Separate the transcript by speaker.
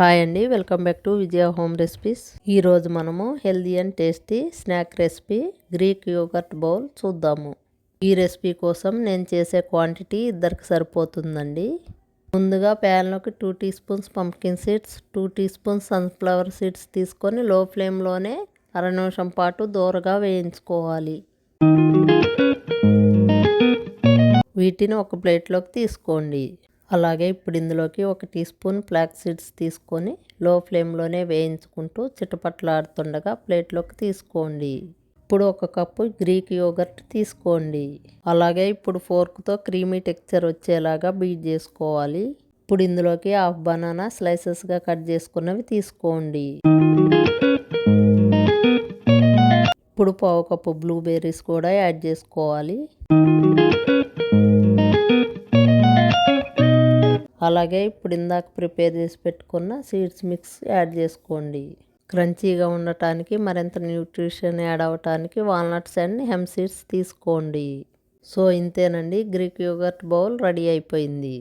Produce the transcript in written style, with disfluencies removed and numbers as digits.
Speaker 1: Hi అండి, welcome back to Vijaya home recipes. ఈరోజు మనము healthy and tasty snack recipe Greek yoghurt bowl చూద్దాము. ఈ రెసిపీ కోసం నేను చేసే క్వాంటిటీ ఇద్దరికి సరిపోతుందండి. ముందుగా ప్యాన్లోకి 2 teaspoons pumpkin seeds, 2 teaspoons sunflower seeds తీసుకొని లో ఫ్లేమ్లోనే అర నిమిషం పాటు దోరగా వేయించుకోవాలి. వీటిని ఒక ప్లేట్లోకి తీసుకోండి. అలాగే ఇప్పుడు ఇందులోకి 1 టీ స్పూన్ ఫ్లాక్స్ సీడ్స్ తీసుకొని లో ఫ్లేమ్లోనే వేయించుకుంటూ చిటపట్లాడుతుండగా ప్లేట్లోకి తీసుకోండి. ఇప్పుడు 1 కప్పు గ్రీక్ యోగర్ట్ తీసుకోండి. అలాగే ఇప్పుడు ఫోర్క్తో క్రీమీ టెక్స్చర్ వచ్చేలాగా బీట్ చేసుకోవాలి. ఇప్పుడు ఇందులోకి హాఫ్ బనానా స్లైసెస్గా కట్ చేసుకున్నవి తీసుకోండి. ఇప్పుడు పావు కప్పు బ్లూబెర్రీస్ కూడా యాడ్ చేసుకోవాలి. అలాగే ఇప్పుడు ఇందాక ప్రిపేర్ చేసి పెట్టుకున్న సీడ్స్ మిక్స్ యాడ్ చేసుకోండి. క్రంచీగా ఉండటానికి మరింత న్యూట్రిషన్ యాడ్ అవ్వటానికి వాల్నట్స్ అండ్ హెమ్ సీడ్స్ తీసుకోండి. సో ఇంతేనండి, గ్రీక్ యోగర్ట్ బౌల్ రెడీ అయిపోయింది.